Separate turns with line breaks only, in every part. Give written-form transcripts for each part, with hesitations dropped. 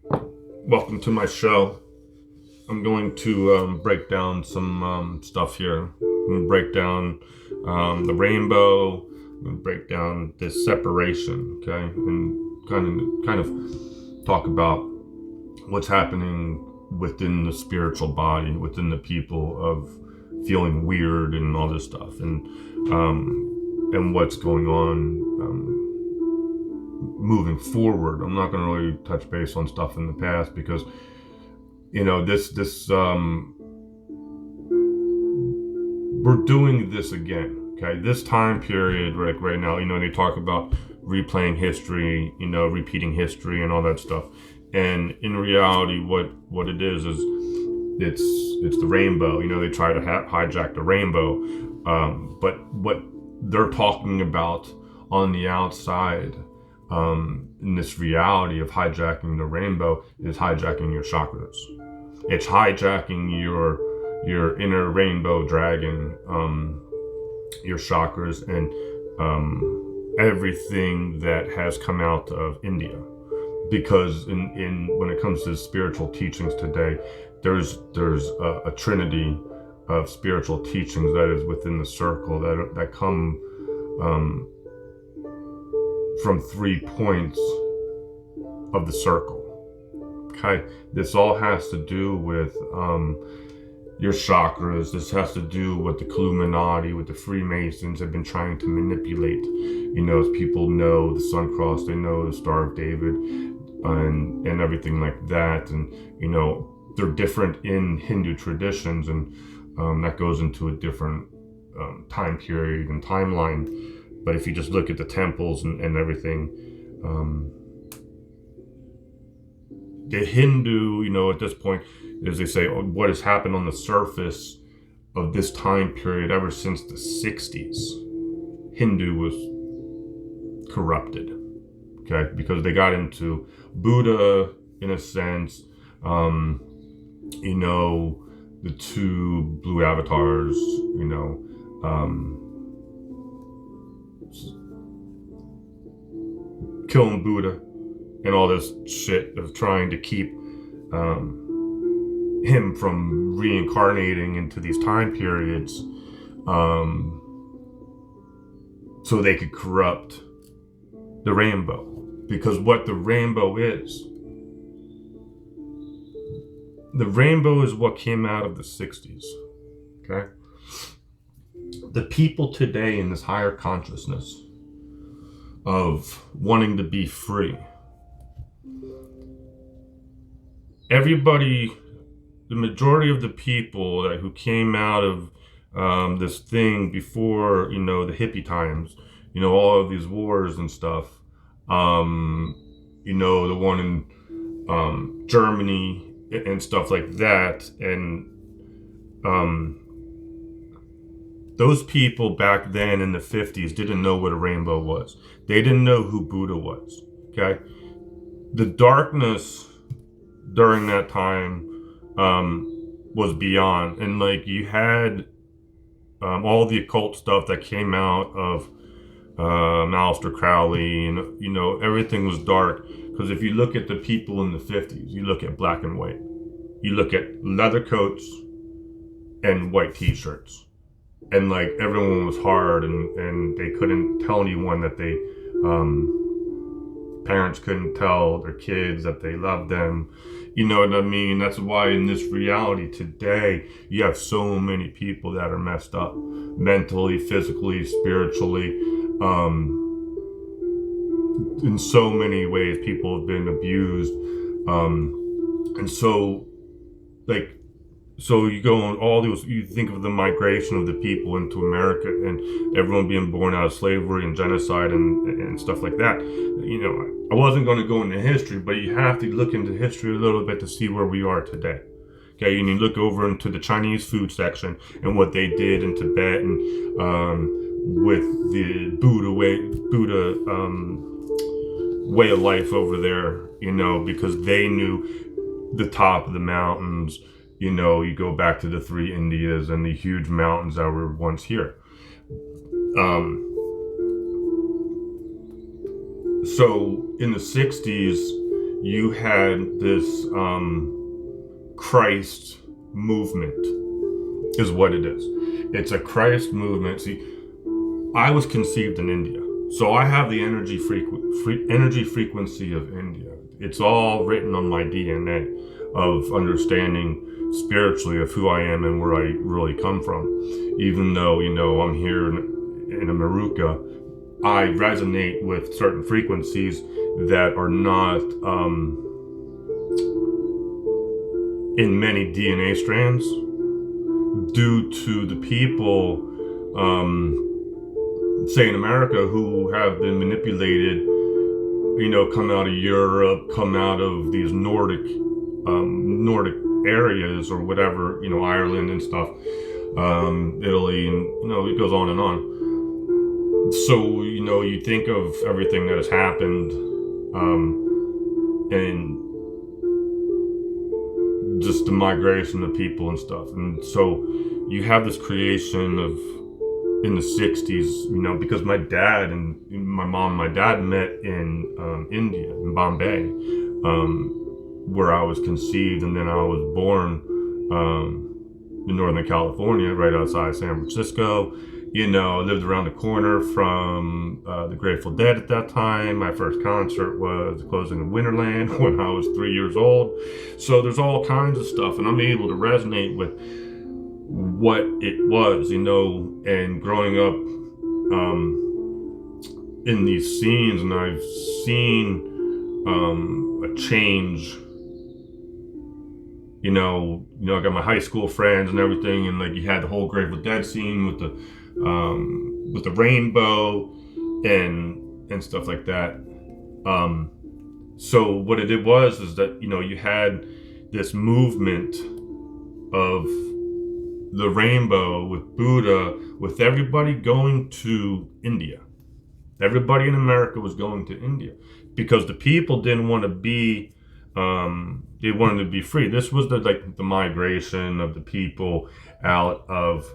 Welcome to my show. I'm going to break down some stuff here. I'm going to break down the rainbow. I'm going to break down this separation, okay, and kind of talk about what's happening within the spiritual body, within the people of feeling weird and all this stuff, and what's going on. Moving forward, I'm not going to really touch base on stuff in the past because this we're doing this again. Okay, this time period, like right now, they talk about replaying history, repeating history and all that stuff. And in reality, what it is it's the rainbow. They try to hijack the rainbow, but what they're talking about on the outside, in this reality of hijacking the rainbow, is hijacking your chakras. It's hijacking your inner rainbow dragon, your chakras, and everything that has come out of India. Because in when it comes to spiritual teachings today, there's a trinity of spiritual teachings that is within the circle that come from 3 points of the circle. Okay, this all has to do with your chakras. This has to do with the Illuminati, with the Freemasons have been trying to manipulate. As people know the Sun Cross, they know the Star of David, and everything like that. And they're different in Hindu traditions, and that goes into a different time period and timeline. But if you just look at the temples and everything, the Hindu, at this point, as they say, what has happened on the surface of this time period ever since the 60s, Hindu was corrupted, okay? Because they got into Buddha, in a sense, the two blue avatars, killing Buddha and all this shit of trying to keep him from reincarnating into these time periods, so they could corrupt the rainbow. Because what the rainbow is what came out of the 60s, okay? The people today in this higher consciousness of wanting to be free, everybody, the majority of the people who came out of this thing before, the hippie times, all of these wars and stuff, the one in Germany and stuff like that, and those people back then in the 50s didn't know what a rainbow was. They didn't know who Buddha was, okay? The darkness during that time was beyond, and you had all the occult stuff that came out of Aleister Crowley, and everything was dark. Because if you look at the people in the 50s, you look at black and white, you look at leather coats and white t-shirts, and everyone was hard, and they couldn't tell anyone that they parents couldn't tell their kids that they loved them. You know what I mean? That's why in this reality today, you have so many people that are messed up mentally, physically, spiritually. In so many ways, people have been abused. And so, so you go on all those, you think of the migration of the people into America and everyone being born out of slavery and genocide and stuff like that. I wasn't going to go into history, but you have to look into history a little bit to see where we are today. Okay, and you look over into the Chinese food section and what they did in Tibet, and with the Buddha way of life over there, because they knew the top of the mountains. You go back to the three Indias and the huge mountains that were once here. So in the 60s, you had this Christ movement, is what it is. It's a Christ movement. See, I was conceived in India, so I have the energy frequency of India. It's all written on my DNA of understanding spiritually of who I am and where I really come from. Even though, I'm here in America, I resonate with certain frequencies that are not in many DNA strands due to the people, say in America, who have been manipulated, come out of Europe, come out of these Nordic areas or whatever, Ireland and stuff, Italy, and it goes on and on. So you think of everything that has happened, and just the migration of people and stuff, and so you have this creation of in the 60s, because my dad and my mom and my dad met in India, in Bombay, where I was conceived, and then I was born in Northern California, right outside San Francisco. Lived around the corner from the Grateful Dead at that time. My first concert was the closing of Winterland when I was 3 years old. So there's all kinds of stuff, and I'm able to resonate with what it was, and growing up in these scenes, and I've seen a change. I got my high school friends and everything, and like you had the whole Grateful Dead scene with the rainbow and stuff like that. So what it did is that you had this movement of the rainbow with Buddha, with everybody going to India. Everybody in America was going to India because the people didn't want to be. They wanted to be free. This was the migration of the people out of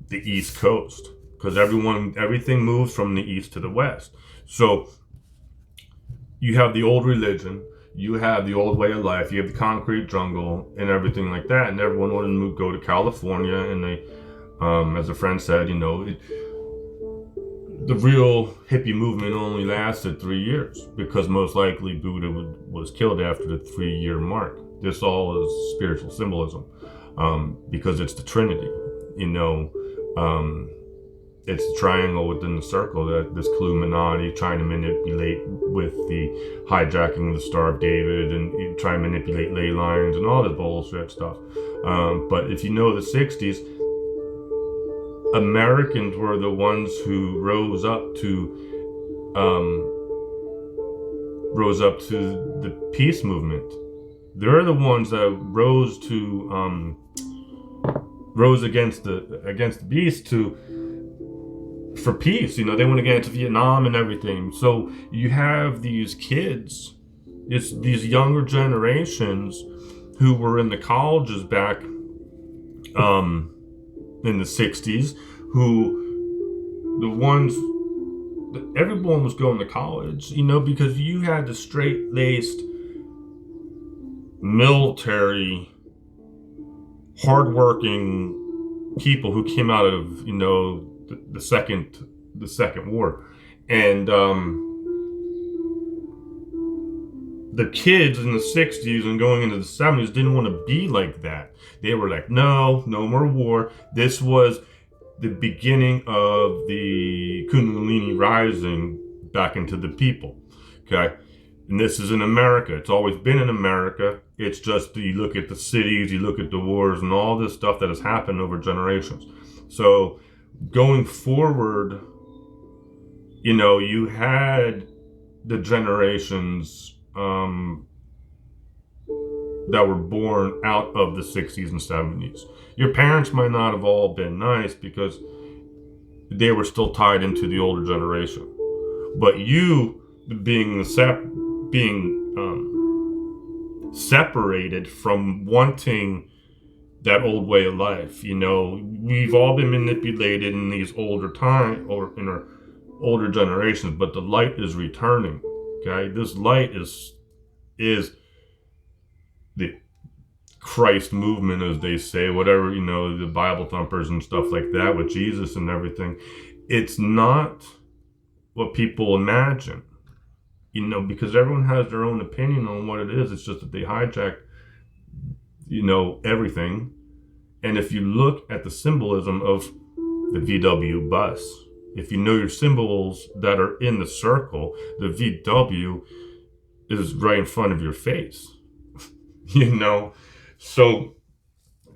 the East Coast, because everything moves from the East to the West. So you have the old religion, you have the old way of life, you have the concrete jungle and everything like that, and everyone wanted to go to California, and they, as a friend said, the real hippie movement only lasted 3 years because most likely Buddha was killed after the 3-year mark. This all is spiritual symbolism, because it's the Trinity, it's the triangle within the circle, that this Illuminati trying to manipulate with the hijacking of the Star of David and try to manipulate ley lines and all this bullshit stuff. But if the 60s, Americans were the ones who rose up to the peace movement. They're the ones that rose against the beast for peace. They went against Vietnam and everything. So you have these kids, it's these younger generations who were in the colleges back in the 60s, everyone was going to college, because you had the straight-laced military, hardworking people who came out of, the second war. And the kids in the 60s and going into the 70s didn't want to be like that. They were like, no more war. This was the beginning of the Kundalini rising back into the people. Okay? And this is in America. It's always been in America. It's just you look at the cities, you look at the wars and all this stuff that has happened over generations. So going forward, you had the generations that were born out of the 60s and 70s. Your parents might not have all been nice because they were still tied into the older generation. But you being separated from wanting that old way of life, we've all been manipulated in these older time or in our older generations, but the light is returning. Okay, this light is is the Christ movement, as they say, whatever, the Bible thumpers and stuff like that with Jesus and everything. It's not what people imagine, because everyone has their own opinion on what it is. It's just that they hijack, everything. And if you look at the symbolism of the VW bus, if you know your symbols that are in the circle, the VW is right in front of your face, So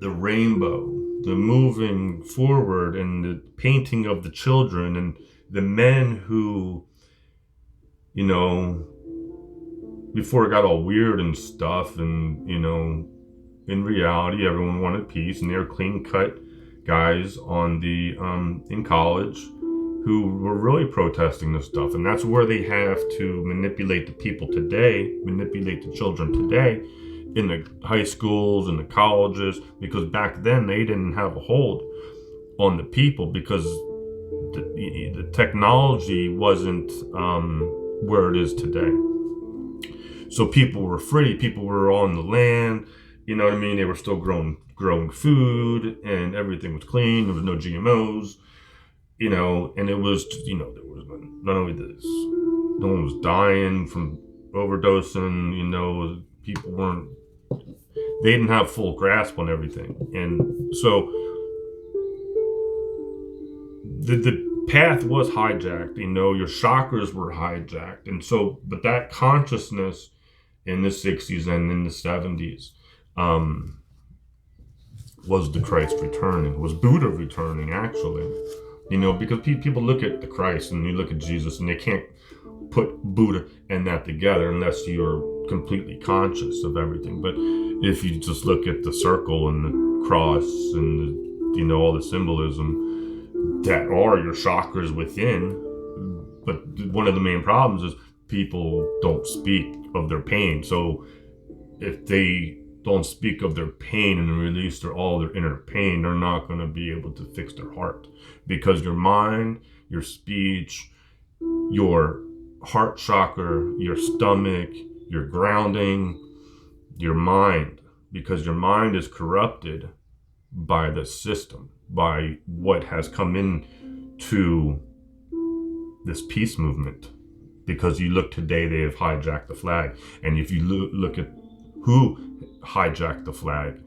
the rainbow, the moving forward, and the painting of the children, and the men who, before it got all weird and stuff, and, in reality, everyone wanted peace, and they were clean-cut guys in college who were really protesting this stuff. And that's where they have to manipulate the people today, manipulate the children today, in the high schools and the colleges, because back then they didn't have a hold on the people, because the technology wasn't where it is today. So people were free, people were on the land, you know what I mean? They were still growing food, and everything was clean. There was no GMOs, and it was, there was not only this, no one was dying from overdosing, people they didn't have full grasp on everything. And so the path was hijacked, your chakras were hijacked. And so, but that consciousness in the 60s and in the 70s was the Christ returning, was Buddha returning, actually. Because people look at the Christ and you look at Jesus, and they can't put Buddha and that together unless you're completely conscious of everything. But if you just look at the circle and the cross and all the symbolism that are your chakras within, but one of the main problems is people don't speak of their pain. So if they don't speak of their pain and release all their inner pain, they're not going to be able to fix their heart, because your mind, your speech, your heart chakra, your stomach, your grounding, your mind, because your mind is corrupted by the system, by what has come in to this peace movement. Because you look today, they have hijacked the flag. And if you look at who hijacked the flag,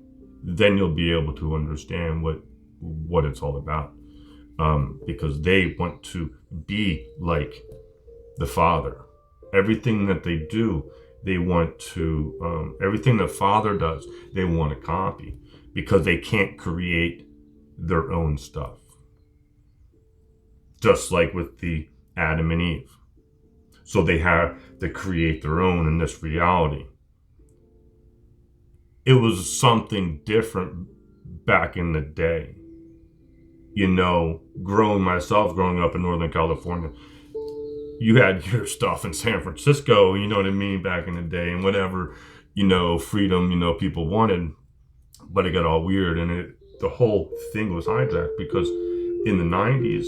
then you'll be able to understand what it's all about. Because they want to be like the Father. Everything that they do, they want to, everything the Father does, they want to copy, because they can't create their own stuff. Just like with the Adam and Eve. So they have to create their own in this reality. It was something different back in the day. Growing up in Northern California, you had your stuff in San Francisco, you know what I mean, back in the day, and whatever, freedom, people wanted, but it got all weird, and the whole thing was hijacked, because in the 90s,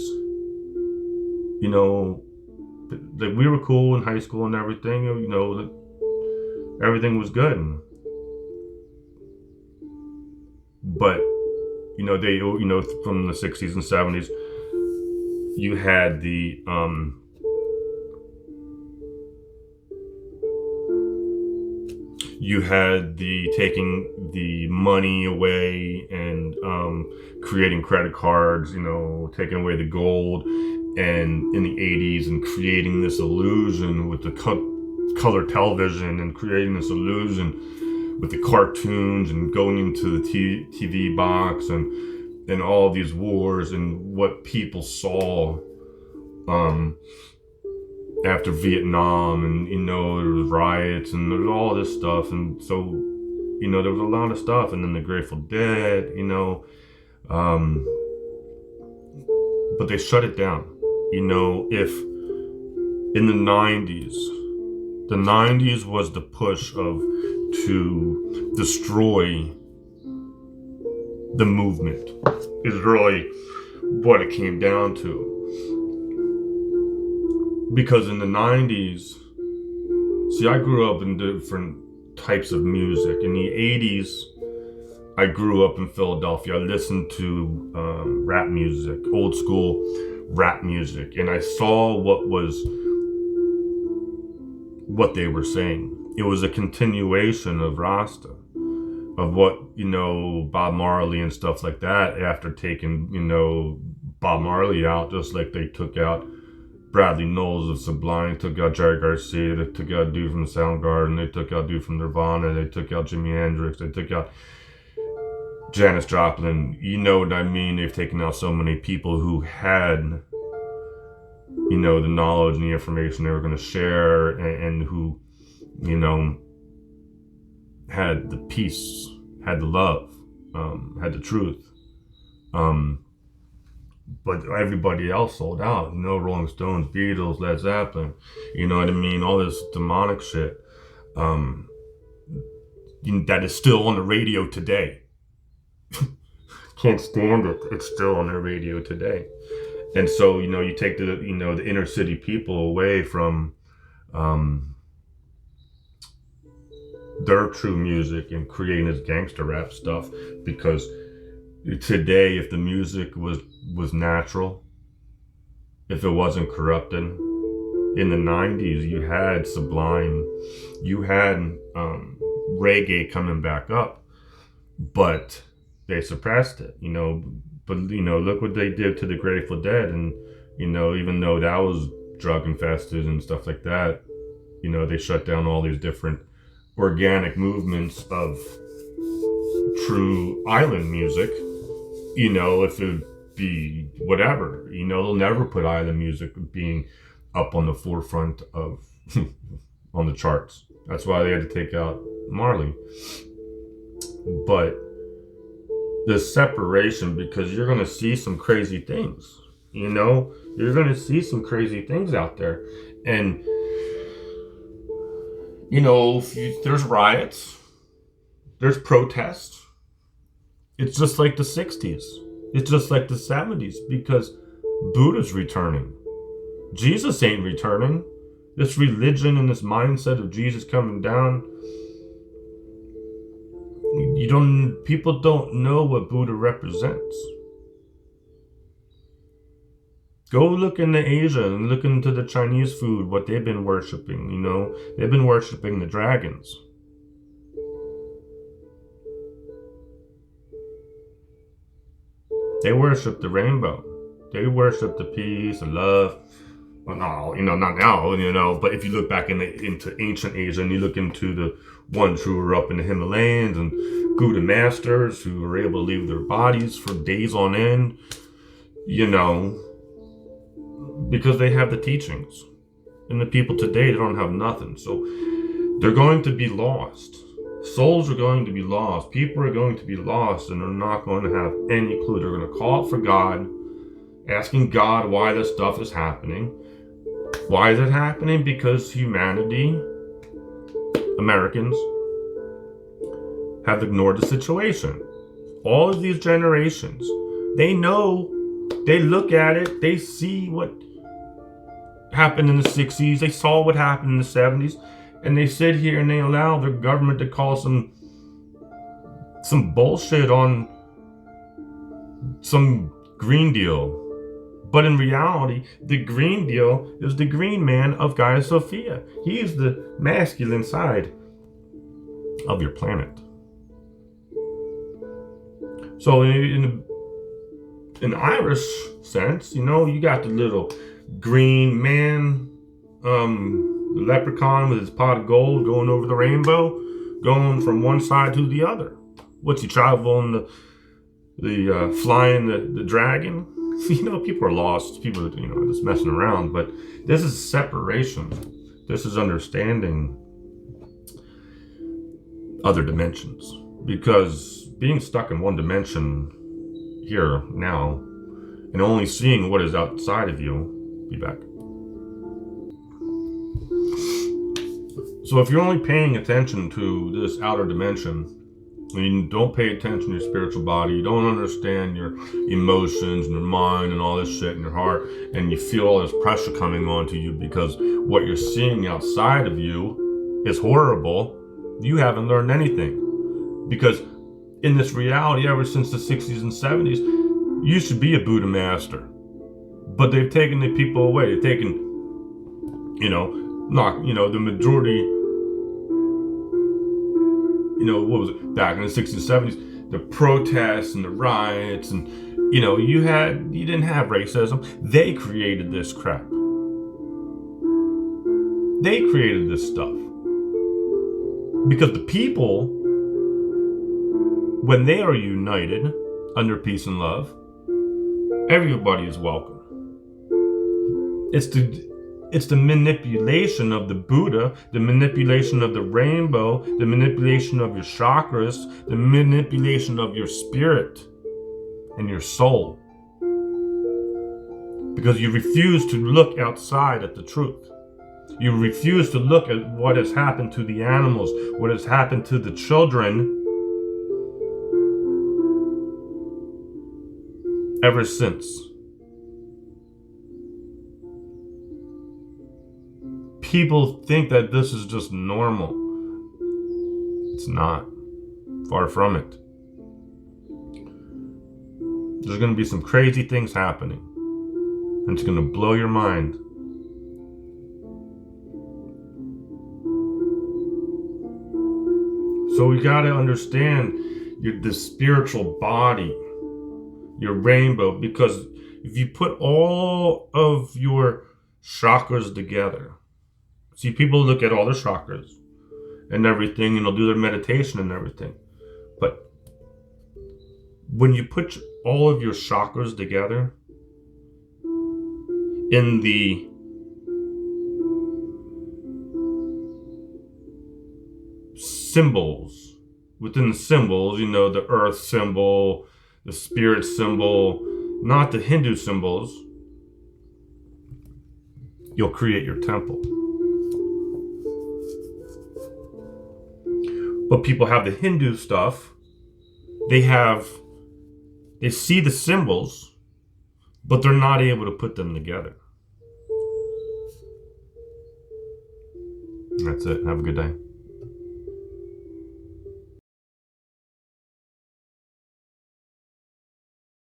we were cool in high school and everything, everything was good. But, they, from the 60s and 70s, you had the, taking the money away and creating credit cards, taking away the gold, and in the 80s, and creating this illusion with the color television, and creating this illusion with the cartoons, and going into the TV box, and all these wars, and what people saw after Vietnam, and there was riots, and there was all this stuff, and so there was a lot of stuff, and then the Grateful Dead, but they shut it down. If in the 90s was the push to destroy the movement, is really what it came down to. Because in the 90s, See, I grew up in different types of music. In the 80s, I grew up in Philadelphia. I listened to rap music, old school rap music, and I saw what they were saying. It was a continuation of Rasta, of what, Bob Marley and stuff like that, after taking, Bob Marley out, just like they took out Bradley Knowles of Sublime, took out Jerry Garcia, they took out dude from Soundgarden, they took out dude from Nirvana, they took out Jimi Hendrix, they took out Janis Joplin. You know what I mean? They've taken out so many people who had, the knowledge and the information they were going to share, and who, had the peace, had the love, had the truth. But everybody else sold out, Rolling Stones, Beatles, Led Zeppelin, you know what I mean? All this demonic shit that is still on the radio today. Can't stand it. It's still on the radio today. And so, you take the inner city people away from their true music and creating this gangster rap stuff, because today, if the music was natural, if it wasn't corrupted, in the 90s you had Sublime, you had reggae coming back up, but they suppressed it, but look what they did to the Grateful Dead, and even though that was drug infested and stuff like that, they shut down all these different organic movements of true island music. If it be whatever, they'll never put island music being up on the forefront of on the charts. That's why they had to take out Marley. But the separation, because you're going to see some crazy things, you're going to see some crazy things out there. And, there's riots, there's protests. It's just like the 60s. It's just like the 70s, because Buddha's returning. Jesus ain't returning. This religion and this mindset of Jesus coming down, people don't know what Buddha represents. Go look into Asia and look into the Chinese food, what they've been worshiping, They've been worshiping the dragons. They worship the rainbow. They worship the peace and love. Well, no, not now, but if you look back into ancient Asia and you look into the ones who were up in the Himalayas and Buddha masters who were able to leave their bodies for days on end, because they have the teachings. And the people today, they don't have nothing. So they're going to be lost. Souls are going to be lost. People are going to be lost, and they're not going to have any clue. They're going to call out for God, asking God why this stuff is happening. Why is it happening? Because humanity, Americans, have ignored the situation. All of these generations, they know, they look at it, they see what happened in the 60s, they saw what happened in the 70s, and they sit here and they allow their government to call some bullshit on some Green Deal. But in reality, the Green Deal is the green man of Gaia Sophia. He's the masculine side of your planet. So in Irish sense, you got the little green man, the leprechaun with his pot of gold going over the rainbow, going from one side to the other. What's he traveling the flying the dragon? People are lost. People are just messing around. But this is separation. This is understanding other dimensions. Because being stuck in one dimension here now and only seeing what is outside of you. Be back. So if you're only paying attention to this outer dimension, and you don't pay attention to your spiritual body, you don't understand your emotions and your mind and all this shit in your heart, and you feel all this pressure coming onto you because what you're seeing outside of you is horrible, you haven't learned anything. Because in this reality, ever since the 60s and 70s, you should be a Buddha master. But they've taken the people away. They've taken, the majority, what was it, back in the 60s and 70s, the protests and the riots, and, you didn't have racism. They created this crap. They created this stuff. Because the people, when they are united under peace and love, everybody is welcome. It's the manipulation of the Buddha, the manipulation of the rainbow, the manipulation of your chakras, the manipulation of your spirit and your soul. Because you refuse to look outside at the truth. You refuse to look at what has happened to the animals, what has happened to the children ever since. People think that this is just normal. It's not. Far from it. There's going to be some crazy things happening. And it's going to blow your mind. So we got to understand the spiritual body, your rainbow, because if you put all of your chakras together, see, people look at all their chakras and everything, and they'll do their meditation and everything. But when you put all of your chakras together in the symbols, within the symbols, the earth symbol, the spirit symbol, not the Hindu symbols, you'll create your temple. But people have the Hindu stuff. They see the symbols, but they're not able to put them together. That's it. Have a good day.